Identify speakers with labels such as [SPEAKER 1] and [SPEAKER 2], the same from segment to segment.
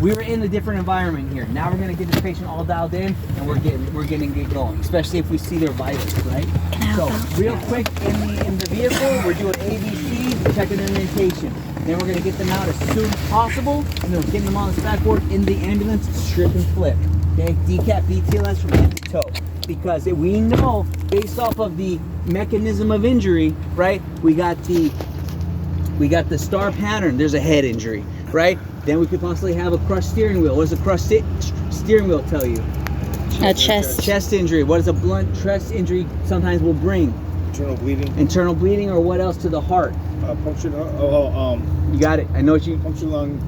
[SPEAKER 1] we were in a different environment here. Now we're gonna get this patient all dialed in, and we're getting get going, especially if we see their vitals, right? So real quick in the vehicle, we're doing ABC, checking their medication. Then we're gonna get them out as soon as possible, and then we're getting them on this backboard in the ambulance, strip and flip. Okay, decap BTLS from head to toe. Because we know, based off of the mechanism of injury, right? We got the star pattern. There's a head injury, right? Then we could possibly have a crushed steering wheel. What does a crushed steering wheel tell you?
[SPEAKER 2] A chest
[SPEAKER 1] injury. What does a blunt chest injury sometimes will bring? Internal bleeding, or what else to the heart?
[SPEAKER 3] Punctured.
[SPEAKER 1] You got it. I know what you.
[SPEAKER 3] Punctured lung.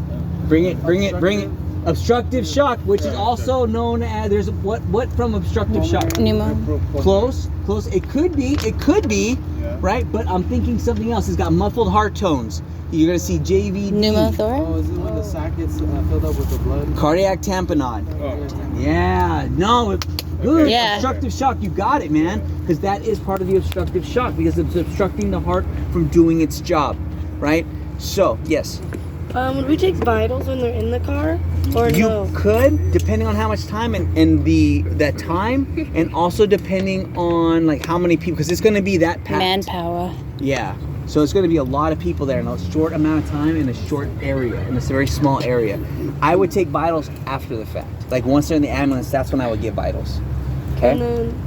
[SPEAKER 1] Bring it. Obstructive shock, which is also known as, there's what from obstructive shock?
[SPEAKER 2] Pneumo.
[SPEAKER 1] Close. It could be,
[SPEAKER 3] Yeah.
[SPEAKER 1] right? But I'm thinking something else. It's got muffled heart tones. You're gonna see JVD.
[SPEAKER 2] Pneumothorax.
[SPEAKER 4] Oh, is it when the sac gets filled up with the blood?
[SPEAKER 1] Cardiac tamponade.
[SPEAKER 3] Oh.
[SPEAKER 1] Yeah, no, good.
[SPEAKER 2] Yeah.
[SPEAKER 1] Obstructive shock, you got it, man. Because that is part of the obstructive shock, because it's obstructing the heart from doing its job, right? So, yes.
[SPEAKER 5] Would we take vitals when they're in the car, or
[SPEAKER 1] You
[SPEAKER 5] no?
[SPEAKER 1] could, depending on how much time and that time, and also depending on like how many people, because it's going to be that packed.
[SPEAKER 2] Manpower.
[SPEAKER 1] Yeah. So it's going to be a lot of people there in a short amount of time in a short area, in a very small area. I would take vitals after the fact. Like once they're in the ambulance, that's when I would give vitals. Okay.
[SPEAKER 5] And then,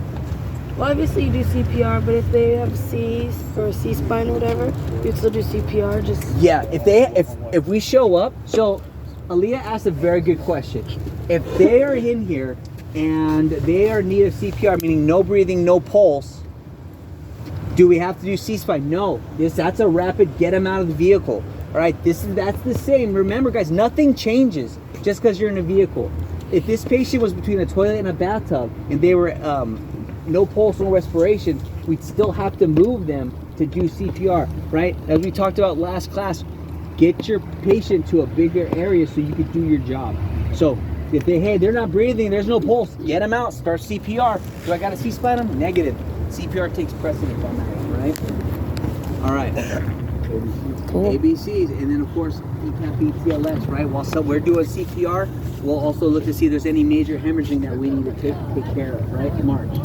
[SPEAKER 5] well, obviously you do CPR, but if they have C's or C-spine or whatever, you'd still do CPR. Just
[SPEAKER 1] Yeah. If we show up, so Aaliyah asked a very good question. If they are in here and they are in need of CPR, meaning no breathing, no pulse, do we have to do C-spine? No. That's a rapid get them out of the vehicle. All right. That's the same. Remember, guys, nothing changes just because you're in a vehicle. If this patient was between a toilet and a bathtub and they were no pulse, no respiration, we'd still have to move them to do CPR, right? As we talked about last class, get your patient to a bigger area so you could do your job. So if they're not breathing, there's no pulse, get them out, start CPR. Do I got to C-spine them? Negative. CPR takes precedence on that one, right? All right.
[SPEAKER 2] Cool.
[SPEAKER 1] ABCs, and then of course decap BTLS, right? While we're doing CPR, we'll also look to see if there's any major hemorrhaging that we need to take care of, right? March,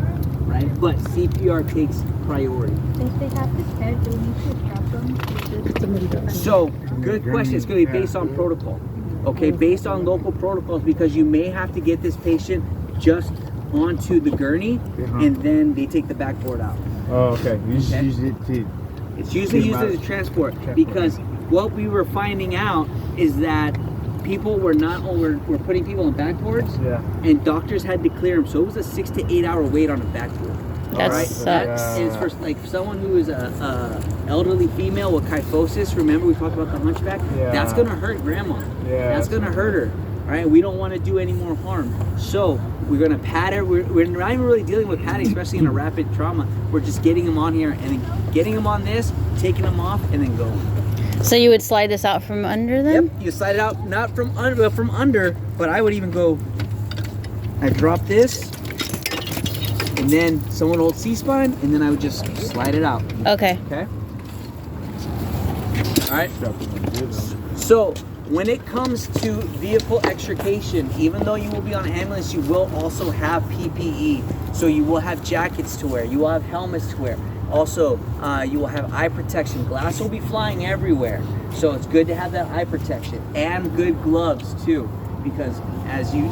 [SPEAKER 1] right? But CPR takes priority.
[SPEAKER 6] If they have this head, do we need to stop them?
[SPEAKER 1] So, good question. It's going to be based on protocol. Okay, based on local protocols, because you may have to get this patient just onto the gurney, and then they take the backboard out.
[SPEAKER 3] Oh, okay. You just
[SPEAKER 1] Okay.
[SPEAKER 3] use it to.
[SPEAKER 1] It's usually used as a transport, because what we were finding out is that people were we're putting people on backboards,
[SPEAKER 3] Yeah.
[SPEAKER 1] and doctors had to clear them. So it was a 6 to 8 hour wait on a backboard.
[SPEAKER 2] That
[SPEAKER 1] Alright?
[SPEAKER 2] sucks.
[SPEAKER 1] And it's for like someone who is a elderly female with kyphosis. Remember we talked about the hunchback?
[SPEAKER 3] Yeah.
[SPEAKER 1] That's gonna hurt grandma.
[SPEAKER 3] Yeah.
[SPEAKER 1] That's gonna hurt her. All right, we don't want to do any more harm. So we're gonna pad her. We're not even really dealing with padding, especially in a rapid trauma. We're just getting them on here and then getting them on this, taking them off, and then going.
[SPEAKER 2] So you would slide this out from under them?
[SPEAKER 1] Yep, you slide it out, not from under, but from under. But I would even go. I drop this, and then someone holds C-spine, and then I would just slide it out.
[SPEAKER 2] Okay.
[SPEAKER 1] Okay. All right. So when it comes to vehicle extrication, even though you will be on an ambulance, you will also have PPE. So you will have jackets to wear. You will have helmets to wear. Also, you will have eye protection. Glass will be flying everywhere. So it's good to have that eye protection and good gloves too, because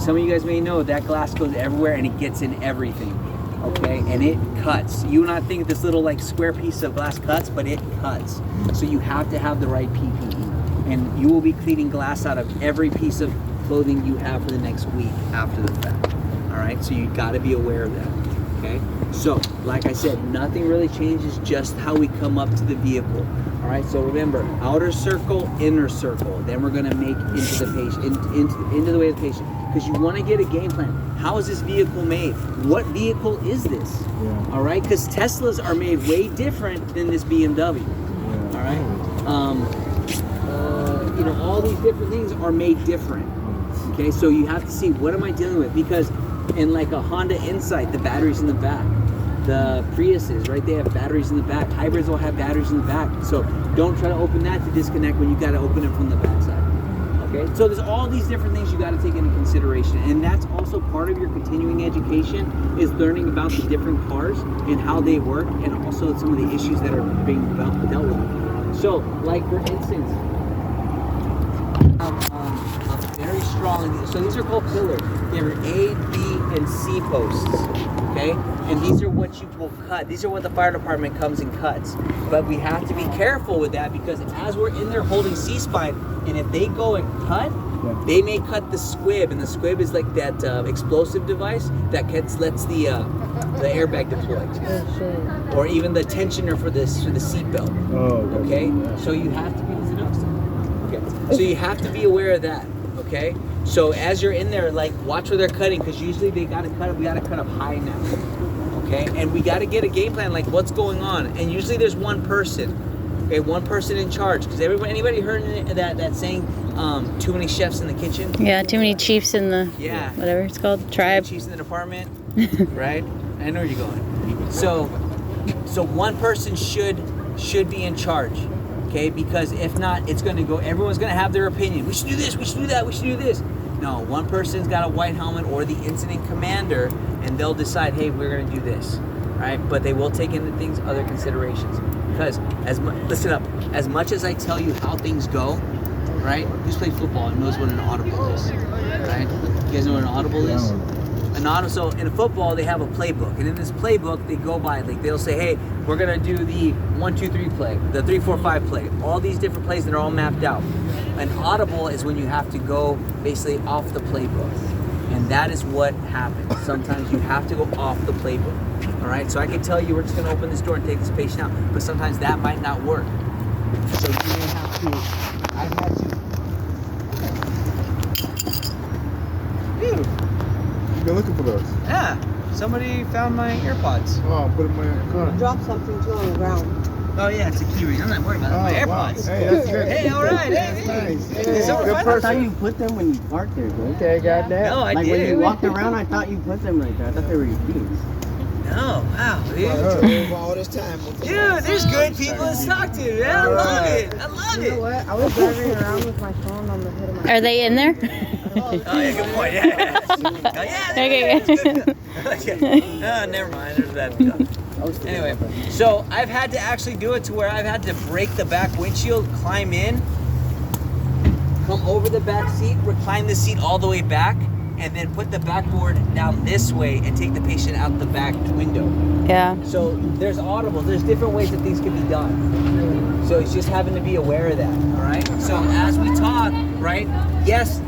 [SPEAKER 1] some of you guys may know, that glass goes everywhere and it gets in everything. Okay, and it cuts. You not think this little like square piece of glass cuts, but it cuts. So you have to have the right PPE. And you will be cleaning glass out of every piece of clothing you have for the next week after the fact. All right, so you got to be aware of that. Okay, so like I said, nothing really changes, just how we come up to the vehicle. All right, so remember, outer circle, inner circle. Then we're gonna make into the patient, into the way of the patient, because you want to get a game plan. How is this vehicle made? What vehicle is this?
[SPEAKER 3] Yeah.
[SPEAKER 1] All right, because Teslas are made way different than this BMW.
[SPEAKER 3] Yeah.
[SPEAKER 1] All right. All these different things are made different. Okay, so you have to see, what am I dealing with? Because in like a Honda Insight, the battery's in the back. The Priuses, right, they have batteries in the back. Hybrids will have batteries in the back. So don't try to open that to disconnect when you got to open it from the back side. Okay, so there's all these different things you got to take into consideration, and that's also part of your continuing education is learning about the different cars and how they work, and also some of the issues that are being dealt with. So, like for instance, a very strong. So these are called pillars. They have A, B, and C posts. Okay, and these are what you will cut. These are what the fire department comes and cuts. But we have to be careful with that because as we're in there holding C-spine, and if they go and cut, they may cut the squib, and the squib is like that explosive device that lets the airbag deploy, or even the tensioner for the seatbelt.
[SPEAKER 3] Oh,
[SPEAKER 1] Okay, so you have to be. Okay, so you have to be aware of that. Okay, so as you're in there, like watch where they're cutting because usually they gotta cut up. We gotta cut up high now. Okay, and we gotta get a game plan like what's going on. And usually there's one person. Okay, one person in charge because anybody heard that saying? Too many chefs in the kitchen.
[SPEAKER 2] Yeah, too many chiefs in the whatever it's called, tribe.
[SPEAKER 1] Chiefs in the department, right? I know where you're going. So one person should be in charge, okay? Because if not, it's going to go. Everyone's going to have their opinion. We should do this. We should do that. We should do this. No, one person's got a white helmet or the incident commander, and they'll decide, hey, we're going to do this, right? But they will take into things other considerations because listen up. As much as I tell you how things go. Right? Who's played football and knows what an audible is? Right? You guys know what an audible is? So in football they have a playbook, and in this playbook they go by like they'll say, hey, we're gonna do the 1, 2, 3 play, the 3, 4, 5 play, all these different plays that are all mapped out. An audible is when you have to go basically off the playbook, and that is what happens. Sometimes you have to go off the playbook. All right. So I can tell you we're just gonna open this door and take this patient out, but sometimes that might not work. So you may have to. I've had to. Dude.
[SPEAKER 3] You've been looking for those.
[SPEAKER 1] Yeah. Somebody found my AirPods.
[SPEAKER 3] Oh, put them in my car.
[SPEAKER 5] Drop something too on the ground.
[SPEAKER 1] Oh yeah, it's a key ring. I'm not worried about it. My
[SPEAKER 3] wow.
[SPEAKER 1] AirPods.
[SPEAKER 3] Hey, that's good.
[SPEAKER 1] Hey, all right.
[SPEAKER 3] That's
[SPEAKER 1] Hey.
[SPEAKER 3] nice.
[SPEAKER 1] It's all
[SPEAKER 3] Good
[SPEAKER 1] right.
[SPEAKER 3] person.
[SPEAKER 4] I thought you put them when you parked there, dude.
[SPEAKER 3] Okay, goddamn.
[SPEAKER 1] No, I
[SPEAKER 4] Like when you
[SPEAKER 1] did.
[SPEAKER 4] walked around, I thought you put them like that. I thought they were your keys.
[SPEAKER 1] No, wow, dude.
[SPEAKER 3] All this time.
[SPEAKER 1] Dude, there's good people to talk to, man. I love it. I love
[SPEAKER 5] You know
[SPEAKER 1] it.
[SPEAKER 5] what? I was driving around with my phone on the hood of my
[SPEAKER 2] Are they in there?
[SPEAKER 1] Oh, yeah, good point. Yeah. Oh, yeah.
[SPEAKER 2] Okay,
[SPEAKER 1] Good. Okay. Oh, never mind. There's that. Anyway, so I've had to actually do it to where I've had to break the back windshield, climb in, come over the back seat, recline the seat all the way back, and then put the backboard down this way and take the patient out the back window.
[SPEAKER 2] Yeah.
[SPEAKER 1] So there's audible. There's different ways that things can be done. So it's just having to be aware of that. All right. So as we talk, right? Yes,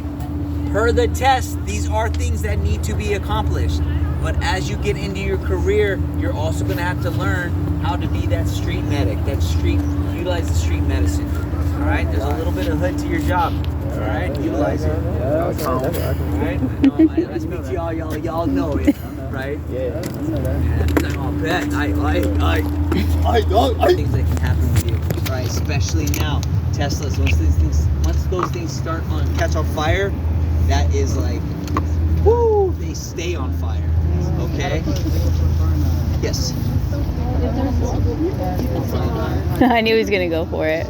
[SPEAKER 1] per the test, these are things that need to be accomplished. But as you get into your career, you're also going to have to learn how to be that street medic, utilize the street medicine. All right. There's a little bit of hood to your job. All right. Utilize it. All right. I speak to y'all know it. Right?
[SPEAKER 3] Yeah.
[SPEAKER 1] I'll bet. Things that can happen with you, right? Especially now, Teslas. Once those things start catch on fire, that is like, woo! They stay on fire. Okay. Yes.
[SPEAKER 2] I knew he was gonna go for it.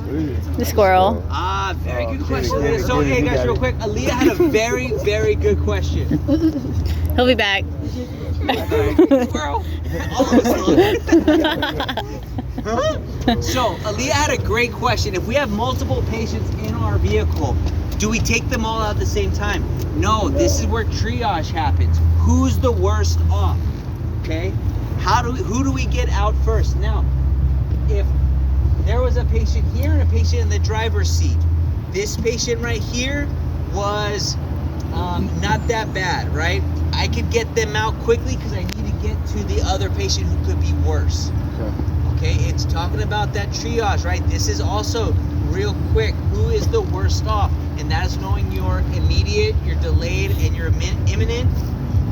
[SPEAKER 2] The squirrel.
[SPEAKER 1] Ah, very good question. So, hey guys, real quick, Aaliyah had a very, very good question.
[SPEAKER 2] He'll be back.
[SPEAKER 1] Squirrel. All of us love. So, Aaliyah had a great question. If we have multiple patients in our vehicle, do we take them all out at the same time? No, this is where triage happens. Who's the worst off? Okay? Who do we get out first? Now, if there was a patient here and a patient in the driver's seat, this patient right here was not that bad, right? I could get them out quickly because I need to get to the other patient who could be worse. Okay, it's talking about that triage, right? This is also real quick. Who is the worst off? And that is knowing your immediate, your delayed, and your imminent.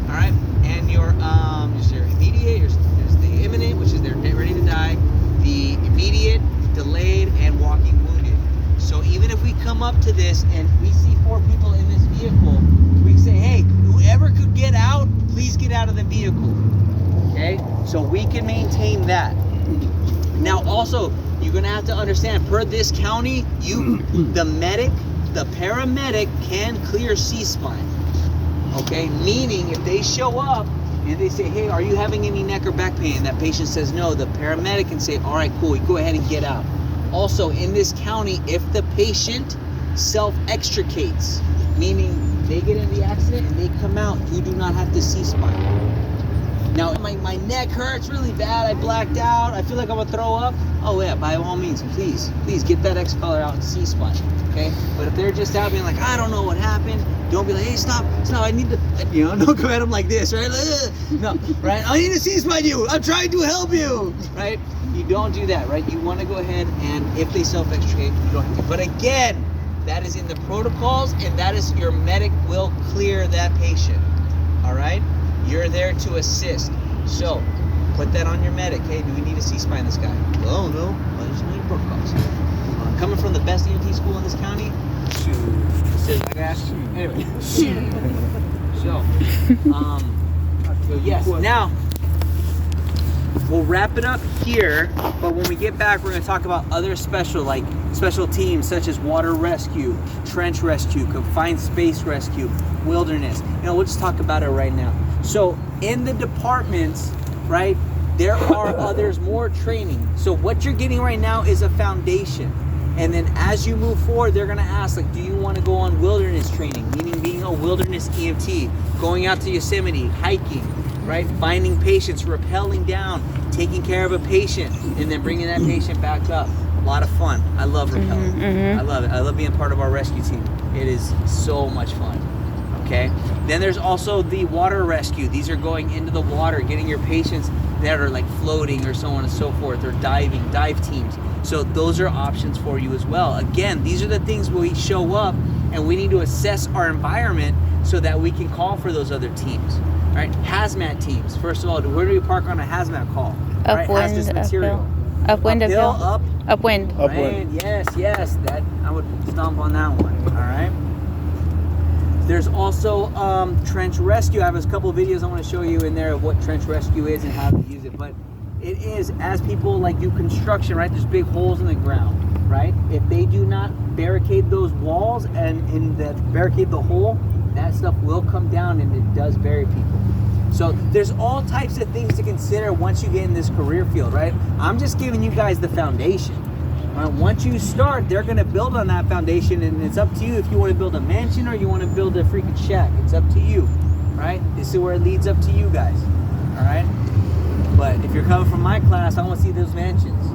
[SPEAKER 1] All right, and your there's your immediate. There's the imminent, which is they're ready to die. The immediate, delayed, and walking wounded. So even if we come up to this and we see 4 people in this vehicle, we say, hey, whoever could get out, please get out of the vehicle. Okay, so we can maintain that. Now also, you're gonna have to understand, per this county, the medic the paramedic can clear C-spine. Okay, meaning if they show up and they say, hey, are you having any neck or back pain? And that patient says no, the paramedic can say, all right, cool, you go ahead and get out. Also, in this county, if the patient self-extricates, meaning they get in the accident and they come out, you do not have to C-spine. Now, my neck hurts really bad, I blacked out, I feel like I'm gonna throw up. Oh yeah, by all means, please get that X-collar out and C-spine, okay? But if they're just out being like, I don't know what happened, don't be like, hey, stop, I need to, don't come at them like this, right? No, right? I need to C-spine you, I'm trying to help you, right? You don't do that, right? You wanna go ahead and if they self-extricate, you don't have to. But again, that is in the protocols and that is your medic will clear that patient, all right? You're there to assist. So, put that on your medic. Hey, do we need to C-spine this guy? Oh, no. I just know your protocols. Coming from the best EMT school in this county, shoot. I got you. Anyway. So, yes. Now, we'll wrap it up here, but when we get back, we're going to talk about other special teams such as water rescue, trench rescue, confined space rescue, wilderness. We'll just talk about it right now. So in the departments, right, there are others more training. So what you're getting right now is a foundation. And then as you move forward, they're gonna ask, like, do you want to go on wilderness training? Meaning being a wilderness EMT, going out to Yosemite, hiking, right? Finding patients, rappelling down, taking care of a patient, and then bringing that patient back up. A lot of fun. I love rappelling.
[SPEAKER 2] Mm-hmm.
[SPEAKER 1] I love it. I love being part of our rescue team. It is so much fun. Okay. Then there's also the water rescue. These are going into the water, getting your patients that are like floating or so on and so forth, or diving, dive teams. So those are options for you as well. Again, these are the things where we show up and we need to assess our environment so that we can call for those other teams. Right? Hazmat teams. First of all, where do we park on a hazmat call? Right? Hazardous material.
[SPEAKER 2] Upwind,
[SPEAKER 1] uphill,
[SPEAKER 2] upwind.
[SPEAKER 3] Upwind.
[SPEAKER 1] Yes. That I would stomp on that one. All right. There's also trench rescue. I have a couple of videos I want to show you in there of what trench rescue is and how to use it. But it is, as people like do construction, right? There's big holes in the ground, right? If they do not barricade those walls and barricade the hole, that stuff will come down and it does bury people. So there's all types of things to consider once you get in this career field, right? I'm just giving you guys the foundation. Once you start, they're going to build on that foundation, and it's up to you if you want to build a mansion or you want to build a freaking shack. It's up to you, right? This is where it leads up to you guys, all right? But if you're coming from my class, I want to see those mansions,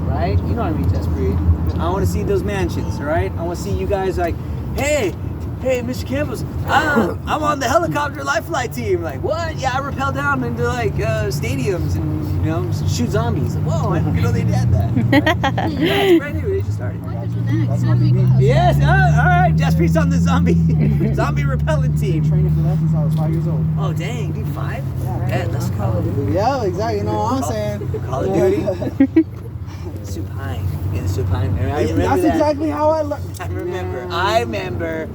[SPEAKER 1] right? You know what I mean, Test Breed. I want to see those mansions, all right? I want to see you guys like, hey, Mr. Campbell, I'm on the helicopter life flight team. Like, what? Yeah, I rappel down into like stadiums and shoot zombies. Like, whoa, I didn't know they did that. Right? Yeah, it's brand new. They just started. Yes. All right. Jaspreet's on the zombie repellent team.
[SPEAKER 3] Training for that since I was 5 years old.
[SPEAKER 1] Oh dang, dude, 5? Yeah, let's call it.
[SPEAKER 3] Yeah, exactly. You know what I'm saying?
[SPEAKER 1] Call of Duty. Supine. In Supine. I remember
[SPEAKER 3] That's
[SPEAKER 1] that.
[SPEAKER 3] exactly how I learned.
[SPEAKER 1] I remember.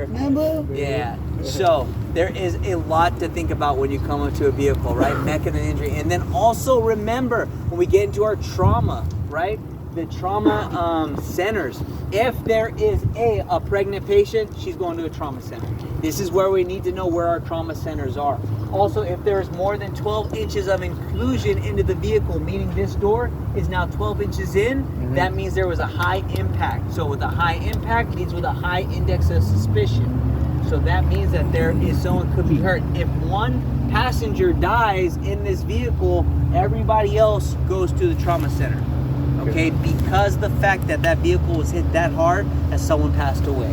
[SPEAKER 3] Remember?
[SPEAKER 1] Yeah. So there is a lot to think about when you come into a vehicle, right? Mech and an injury. And then also remember when we get into our trauma, right? The trauma centers. If there is a pregnant patient, she's going to a trauma center. This is where we need to know where our trauma centers are. Also, if there's more than 12 inches of inclusion into the vehicle, meaning this door is now 12 inches in, that means there was a high impact. So with a high impact means with a high index of suspicion. So that means that someone could be hurt. If one passenger dies in this vehicle, everybody else goes to the trauma center. Okay, because the fact that vehicle was hit that hard that someone passed away.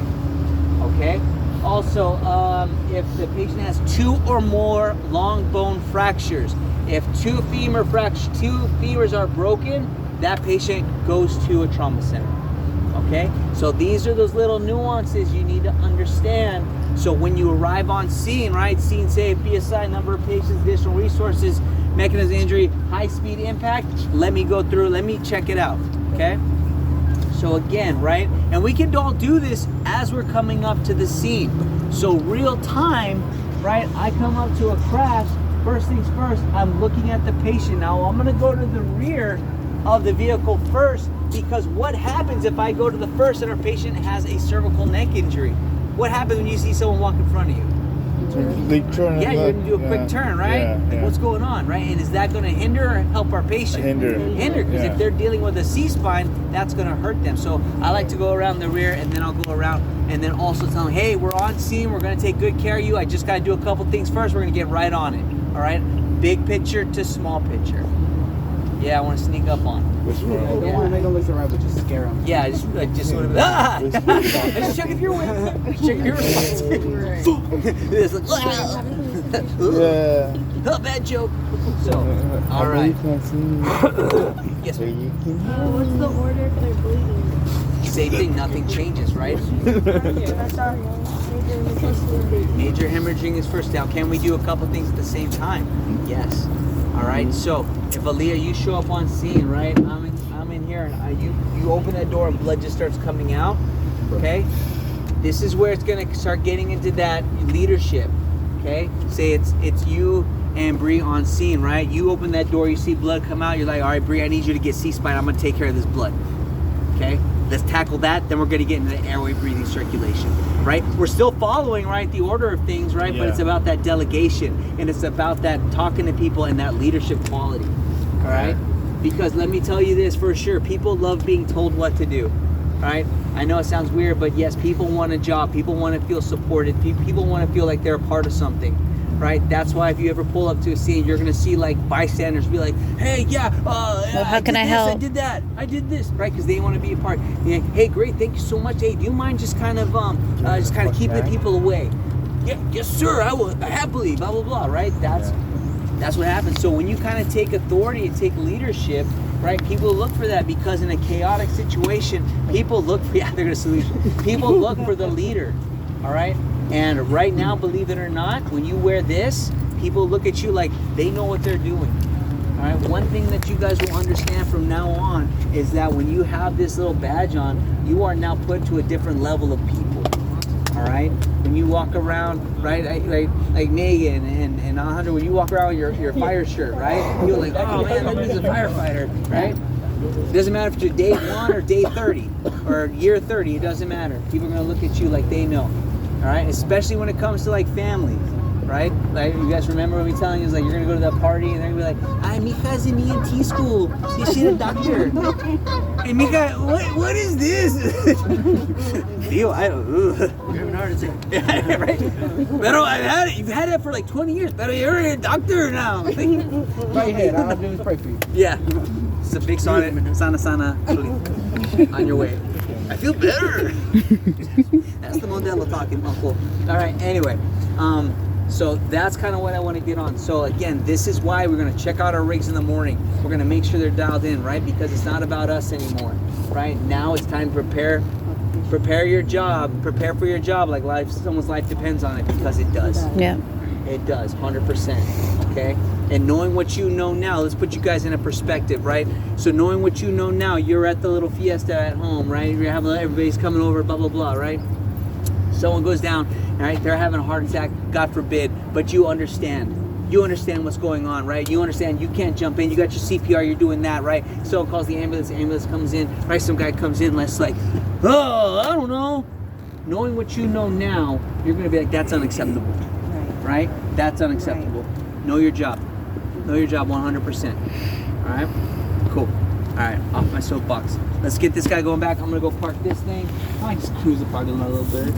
[SPEAKER 1] Okay. Also, if the patient has 2 or more long bone fractures, if 2 femurs are broken, that patient goes to a trauma center. Okay, so these are those little nuances you need to understand. So when you arrive on scene, right? Scene safe, PSI, number of patients, additional resources, mechanism injury, high speed impact. Let me go through. Let me check it out. Okay. So again, right? And we can all do this as we're coming up to the scene. So real time, right? I come up to a crash. First things first, I'm looking at the patient. Now I'm gonna go to the rear of the vehicle first Because what happens if I go to the first and our patient has a cervical neck injury? What happens when you see someone walk in front of you?
[SPEAKER 7] They turn.
[SPEAKER 1] Yeah, you're gonna do a quick turn, right?
[SPEAKER 7] Yeah,
[SPEAKER 1] Like,
[SPEAKER 7] yeah.
[SPEAKER 1] what's going on, right? And is that gonna hinder or help our patient?
[SPEAKER 7] Hinder.
[SPEAKER 1] Hinder, because
[SPEAKER 7] Yeah.
[SPEAKER 1] if they're dealing with a C-spine, that's gonna hurt them. So I like to go around the rear, and then I'll go around, and then also tell them, hey, we're on scene, we're gonna take good care of you. I just gotta do a couple things first. We're gonna get right on it. All right, big picture to small picture. Yeah, I want to sneak up on them.
[SPEAKER 7] Which
[SPEAKER 3] You
[SPEAKER 7] one?
[SPEAKER 3] don't want to make them look right, but just scare them.
[SPEAKER 1] Yeah, just sort of. Ah! Just check if you're with. Check if you're responsive. It's like, ah!
[SPEAKER 7] Yeah.
[SPEAKER 1] Oh, bad joke. So, all right. Yes, ma'am.
[SPEAKER 5] What's the order if they're bleeding?
[SPEAKER 1] Same thing. Nothing changes, right?
[SPEAKER 5] That's our
[SPEAKER 1] Major hemorrhaging is first. Now, can we do a couple things at the same time? Yes. All right. So, if Aaliyah, you show up on scene, right? I'm in here, and you open that door, and blood just starts coming out. Okay. This is where it's gonna start getting into that leadership. Okay. Say it's you and Bree on scene, right? You open that door, you see blood come out. You're like, all right, Bree, I need you to get C-spine. I'm gonna take care of this blood. Okay. Let's tackle that. Then we're gonna get into the airway, breathing, circulation. Right? We're still following, right, the order of things, right? But
[SPEAKER 7] Yeah.
[SPEAKER 1] it's about that delegation, and it's about that talking to people and that leadership quality. All right? Because let me tell you this for sure, people love being told what to do. Right? I know it sounds weird, but yes, people want a job. People want to feel supported. People want to feel like they're a part of something. Right? That's why if you ever pull up to a scene, you're gonna see like bystanders be like, "Hey, yeah,
[SPEAKER 2] how can I help?
[SPEAKER 1] I did that. I did this." Right? Because they want to be a part. You're like, hey, great, thank you so much. Hey, do you mind just kind of keeping the people away? Yeah, yes, sir. I will happily. Blah blah blah. Right? That's what happens. So when you kind of take authority and take leadership, right? People look for that because in a chaotic situation, people look for they're gonna solution. People look for the leader. All right. And right now, believe it or not, when you wear this, people look at you like they know what they're doing. All right. One thing that you guys will understand from now on is that when you have this little badge on, you are now put to a different level of people. All right. When you walk around, right, like Megan and Alejandro, when you walk around with your fire shirt, right, you're like, oh man, that dude's a firefighter, right? It doesn't matter if it's day 1 or day 30 or year 30. It doesn't matter. People are gonna look at you like they know. All right, especially when it comes to like families, right? Like you guys remember when we telling you, like you're gonna go to that party and they're gonna be like, "Ay, mija's in ENT school. She's a doctor." Hey, mija, what is this? Tío, I don't. You're having a heart attack. Yeah, right. Pero I've had it. You've had it for like 20 years. Pero you're a doctor now.
[SPEAKER 3] Right here. All I do is pray for you.
[SPEAKER 1] Yeah, it's a big sana on your way. I feel better. That's the Modelo talking, uncle. All right, anyway, so that's kind of what I want to get on. So again, this is why we're going to check out our rigs in the morning. We're going to make sure they're dialed in, right? Because it's not about us anymore, right? Now it's time to prepare your job, prepare for your job like someone's life depends on it, because it does.
[SPEAKER 2] Yeah.
[SPEAKER 1] It does, 100%, okay? And knowing what you know now, let's put you guys in a perspective, right? So knowing what you know now, you're at the little fiesta at home, right? You're having, everybody's coming over, blah, blah, blah, right? Someone goes down, all right? They're having a heart attack, God forbid, but you understand. You understand what's going on, right? You understand you can't jump in. You got your CPR, you're doing that, right? Someone calls the ambulance comes in, right? Some guy comes in, less like, oh, I don't know. Knowing what you know now, you're gonna be like, that's unacceptable. Right? That's unacceptable. Know your job. Know your job 100%. All right? Cool. All right, off my soapbox. Let's get this guy going back. I'm going to go park this thing. I might just cruise the parking lot a little bit.